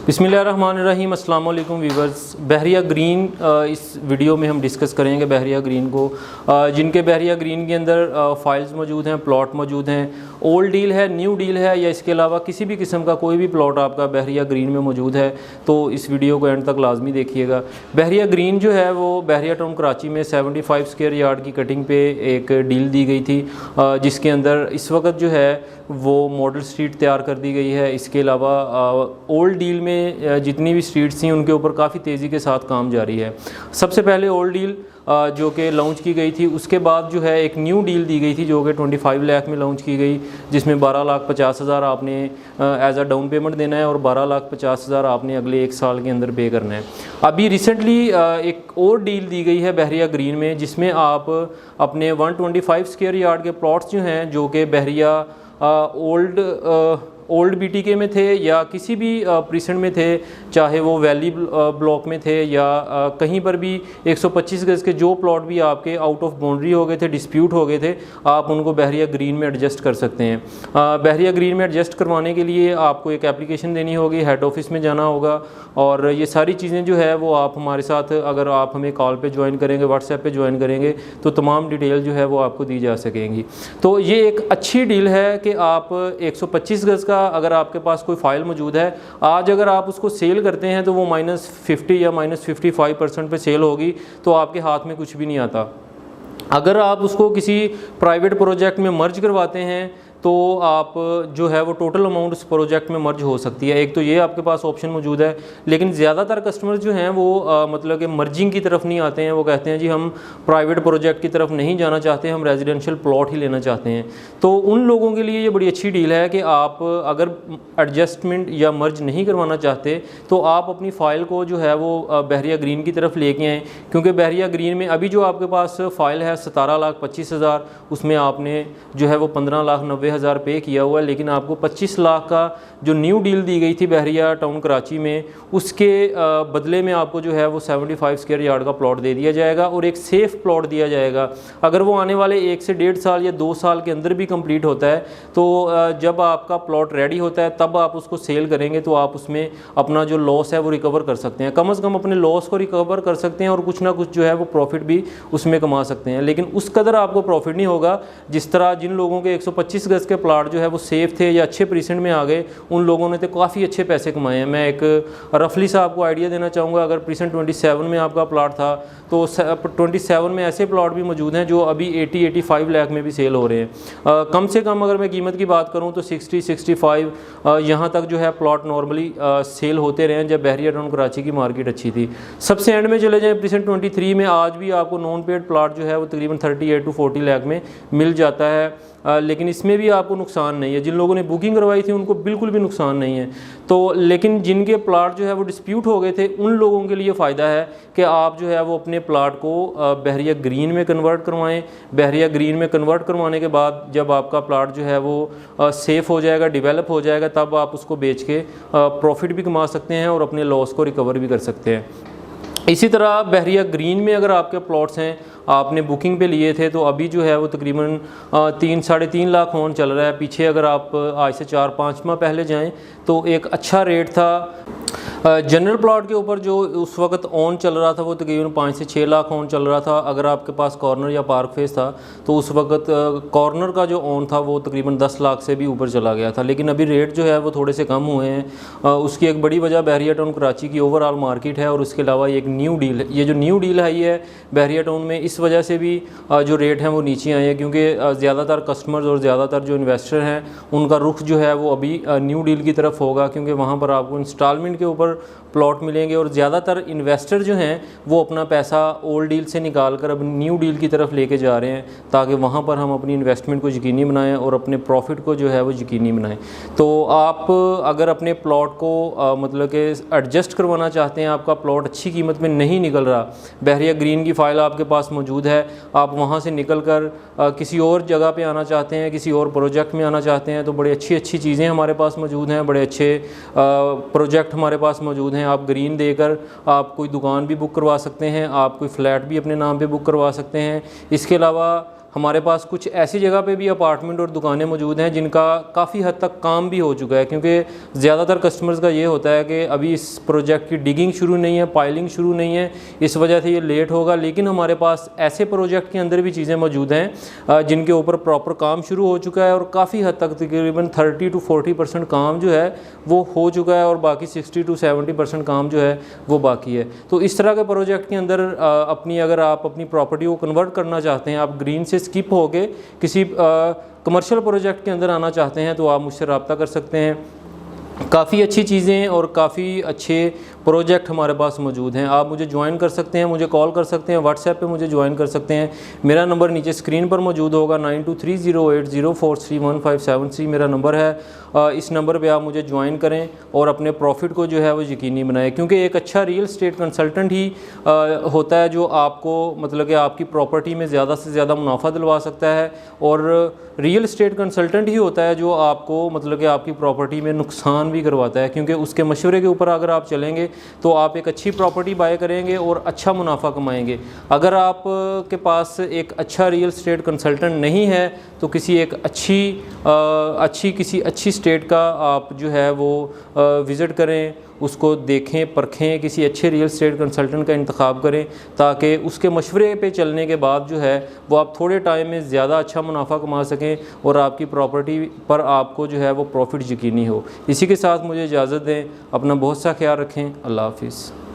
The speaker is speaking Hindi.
बिस्मिल्लाहिर्रहमानिर्रहीम। अस्सलाम वालेकुम वीवर्स। बहरिया ग्रीन इस वीडियो में हम डिस्कस करेंगे बहरिया ग्रीन को, जिनके बहरिया ग्रीन के अंदर फाइल्स मौजूद हैं, प्लॉट मौजूद हैं, ओल्ड डील है, न्यू डील है, या इसके अलावा किसी भी किस्म का कोई भी प्लॉट आपका बहरिया ग्रीन में मौजूद है तो इस वीडियो को एंड तक लाजमी देखिएगा। बहरिया ग्रीन जो है वो बहरिया टाउन कराची में 75 स्क्वायर यार्ड की कटिंग पे एक डील दी गई थी, जिसके अंदर इस वक्त जो है वो मॉडल स्ट्रीट तैयार कर दी गई है। इसके अलावा ओल्ड डील में जितनी भी स्ट्रीट्स थी उनके ऊपर काफ़ी तेज़ी के साथ काम जारी है। सबसे पहले ओल्ड डील जो कि लॉन्च की गई थी, उसके बाद जो है एक न्यू डील दी गई थी जो कि 25 लाख में लॉन्च की गई, जिसमें 12,50,000 आपने एज अ डाउन पेमेंट देना है और 12,50,000 आपने अगले 1 साल के अंदर पे करना है। अभी रिसेंटली एक और डील दी गई है बहरिया ग्रीन में, जिसमें आप अपने 125 स्क्वायर यार्ड के प्लॉट्स जो हैं जो कि बहरिया ओल्ड बीटीके में थे या किसी भी प्रीसेंट में थे, चाहे वो वैली ब्लॉक में थे या कहीं पर भी 125 गज के जो प्लॉट भी आपके आउट ऑफ बाउंड्री हो गए थे, डिस्प्यूट हो गए थे, आप उनको बहरिया ग्रीन में एडजस्ट कर सकते हैं। बहरिया ग्रीन में एडजस्ट करवाने के लिए आपको एक एप्लीकेशन देनी होगी, हेड ऑफिस में जाना होगा, और ये सारी चीज़ें जो है वो आप हमारे साथ, अगर आप हमें कॉल पे ज्वाइन करेंगे, व्हाट्सएप पे ज्वाइन करेंगे तो तमाम डिटेल जो है वो आपको दी जा सकेंगी। तो ये एक अच्छी डील है कि आप 125 गज का अगर आपके पास कोई फ़ाइल मौजूद है, आज अगर आप उसको सेल करते हैं तो वो -50 या -55% पे सेल होगी, तो आपके हाथ में कुछ भी नहीं आता। अगर आप उसको किसी प्राइवेट प्रोजेक्ट में मर्ज करवाते हैं तो आप जो है वो टोटल अमाउंट उस प्रोजेक्ट में मर्ज हो सकती है। एक तो ये आपके पास ऑप्शन मौजूद है, लेकिन ज़्यादातर कस्टमर्स जो हैं वो मतलब कि मर्जिंग की तरफ नहीं आते हैं। वो कहते हैं जी हम प्राइवेट प्रोजेक्ट की तरफ नहीं जाना चाहते, हम रेजिडेंशियल प्लॉट ही लेना चाहते हैं। तो उन लोगों के लिए ये बड़ी अच्छी डील है कि आप अगर एडजस्टमेंट या मर्ज नहीं करवाना चाहते तो आप अपनी फ़ाइल को जो है वो बहरिया ग्रीन की तरफ लेके आएँ, क्योंकि बहरिया ग्रीन में अभी जो आपके पास फ़ाइल है 17,25,000, उसमें आपने जो है वो 15,90,000 पे किया हुआ है, लेकिन आपको 25 लाख का जो न्यू डील दी गई थी बहरिया टाउन कराची में, उसके बदले में आपको जो है वो 75 स्क्वायर यार्ड का प्लॉट दे दिया जाएगा और एक सेफ़ प्लॉट दिया जाएगा। अगर वो आने वाले 1 से 1.5 साल या 2 साल के अंदर भी कंप्लीट होता है तो जब आपका प्लॉट रेडी होता है तब आप उसको सेल करेंगे तो आप उसमें अपना जो लॉस है वो रिकवर कर सकते हैं। कम से कम अपने लॉस को रिकवर कर सकते हैं और कुछ ना कुछ जो है वो प्रॉफिट भी उसमें कमा सकते हैं। लेकिन उस कदर आपको प्रॉफिट नहीं होगा जिस तरह जिन लोगों के 125 गज के प्लाट जो है वो सेफ थे या अच्छे प्रीसेंट में आ गए, उन लोगों ने तो काफ़ी अच्छे पैसे कमाए हैं। मैं एक रफली सा आपको आइडिया देना चाहूँगा, अगर प्रीसेंट 27 में आपका प्लाट था तो 27 में ऐसे प्लॉट भी मौजूद हैं जो अभी 80-85 लाख में भी सेल हो रहे हैं। कम से कम अगर मैं कीमत की बात करूं तो 60-65 यहाँ तक जो है प्लॉट नॉर्मली सेल होते रहे हैं जब बहरिया टाउन कराची की मार्केट अच्छी थी। सबसे एंड में चले जाएँ प्रीसेंट 23 में, आज भी आपको नॉन पेड प्लॉट जो है वो तकरीबन 38-40 लाख में मिल जाता है। लेकिन इसमें भी आपको नुकसान नहीं है। जिन लोगों ने बुकिंग करवाई थी उनको बिल्कुल भी नुकसान नहीं है। तो लेकिन जिनके प्लाट जो है वो डिस्प्यूट हो गए थे उन लोगों के लिए फ़ायदा है कि आप जो है वो अपने प्लाट को बहरिया ग्रीन में कन्वर्ट करवाएं। बहरिया ग्रीन में कन्वर्ट करवाने के बाद जब आपका प्लाट जो है वो सेफ़ हो जाएगा, डेवलप हो जाएगा, तब आप उसको बेच के प्रॉफिट भी कमा सकते हैं और अपने लॉस को रिकवर भी कर सकते हैं। इसी तरह बहरिया ग्रीन में अगर आपके प्लॉट्स हैं, आपने बुकिंग पे लिए थे, तो अभी जो है वो तकरीबन 3-3.5 लाख होन चल रहा है। पीछे अगर आप आज से 4-5 माह पहले जाएं तो एक अच्छा रेट था। जनरल प्लॉट के ऊपर जो उस वक्त ऑन चल रहा था वो तकरीबन 5 से 6 लाख ऑन चल रहा था। अगर आपके पास कॉर्नर या पार्क फेस था तो उस वक्त कॉर्नर का जो ऑन था वो तकरीबन 10 लाख से भी ऊपर चला गया था। लेकिन अभी रेट जो है वो थोड़े से कम हुए हैं। उसकी एक बड़ी वजह बहरिया टाउन कराची की ओवरऑल मार्केट है और उसके अलावा एक न्यू डील, ये जो न्यू डील आई है बहरिया टाउन में, इस वजह से भी जो रेट हैं वो नीचे आए हैं, क्योंकि ज़्यादातर कस्टमर्स और ज़्यादातर जो इन्वेस्टर हैं उनका रुख जो है वो अभी न्यू डील की तरफ होगा, क्योंकि वहाँ पर आपको इंस्टॉलमेंट के ऊपर प्लॉट मिलेंगे और ज़्यादातर इन्वेस्टर जो हैं वो अपना पैसा ओल्ड डील से निकाल कर अब न्यू डील की तरफ लेके जा रहे हैं, ताकि वहाँ पर हम अपनी इन्वेस्टमेंट को यकीनी बनाएं और अपने प्रॉफिट को जो है वो यकीनी बनाएं। तो आप अगर अपने प्लॉट को मतलब कि एडजस्ट करवाना चाहते हैं, आपका प्लॉट अच्छी कीमत में नहीं निकल रहा, बहरिया ग्रीन की फ़ाइल आपके पास मौजूद है, आप वहाँ से निकल कर किसी और जगह पे आना चाहते हैं, किसी और प्रोजेक्ट में आना चाहते हैं, तो बड़ी अच्छी अच्छी चीज़ें हमारे पास मौजूद हैं, बड़े अच्छे प्रोजेक्ट हमारे पास मौजूद हैं। आप ग्रीन देकर आप कोई दुकान भी बुक करवा सकते हैं, आप कोई फ्लैट भी अपने नाम पे बुक करवा सकते हैं। इसके अलावा हमारे पास कुछ ऐसी जगह पे भी अपार्टमेंट और दुकानें मौजूद हैं जिनका काफ़ी हद तक काम भी हो चुका है, क्योंकि ज़्यादातर कस्टमर्स का ये होता है कि अभी इस प्रोजेक्ट की डिगिंग शुरू नहीं है, पाइलिंग शुरू नहीं है, इस वजह से ये लेट होगा। लेकिन हमारे पास ऐसे प्रोजेक्ट के अंदर भी चीज़ें मौजूद हैं जिनके ऊपर प्रॉपर काम शुरू हो चुका है और काफ़ी हद तक तकरीबन 30 to 40% काम जो है वो हो चुका है और बाकी 60 to 70% काम जो है वो बाकी है। तो इस तरह के प्रोजेक्ट के अंदर अगर आप अपनी प्रॉपर्टी को कन्वर्ट करना चाहते हैं, आप ग्रीन से स्किप होके किसी कमर्शियल प्रोजेक्ट के अंदर आना चाहते हैं, तो आप मुझसे रब्ता कर सकते हैं। काफ़ी अच्छी चीज़ें और काफ़ी अच्छे प्रोजेक्ट हमारे पास मौजूद हैं। आप मुझे ज्वाइन कर सकते हैं, मुझे कॉल कर सकते हैं, व्हाट्सएप पे मुझे ज्वाइन कर सकते हैं। मेरा नंबर नीचे स्क्रीन पर मौजूद होगा, 923080431573 मेरा नंबर है। इस नंबर पे आप मुझे ज्वाइन करें और अपने प्रॉफिट को जो है वो यकीनी बनाएं, क्योंकि एक अच्छा रियल एस्टेट कंसल्टेंट ही होता है जो आपको मतलब कि आपकी प्रॉपर्टी में ज़्यादा से ज़्यादा मुनाफा दिलवा सकता है, और रियल एस्टेट कंसल्टेंट ही होता है जो आपको मतलब कि आपकी प्रॉपर्टी में नुकसान भी करवाता है, क्योंकि उसके मशवरे के ऊपर अगर आप चलेंगे तो आप एक अच्छी प्रॉपर्टी बाय करेंगे और अच्छा मुनाफा कमाएंगे। अगर आप के पास एक अच्छा रियल एस्टेट कंसल्टेंट नहीं है तो किसी एक किसी अच्छी स्टेट का आप जो है वो विज़िट करें, उसको देखें, परखें, किसी अच्छे रियल एस्टेट कंसल्टेंट का इंतखाब करें, ताकि उसके मशवरे पे चलने के बाद जो है वो आप थोड़े टाइम में ज़्यादा अच्छा मुनाफा कमा सकें और आपकी प्रॉपर्टी पर आपको जो है वो प्रॉफिट यकीनी हो। इसी के साथ मुझे इजाज़त दें, अपना बहुत सा ख्याल रखें। अल्लाह हाफ़िज़।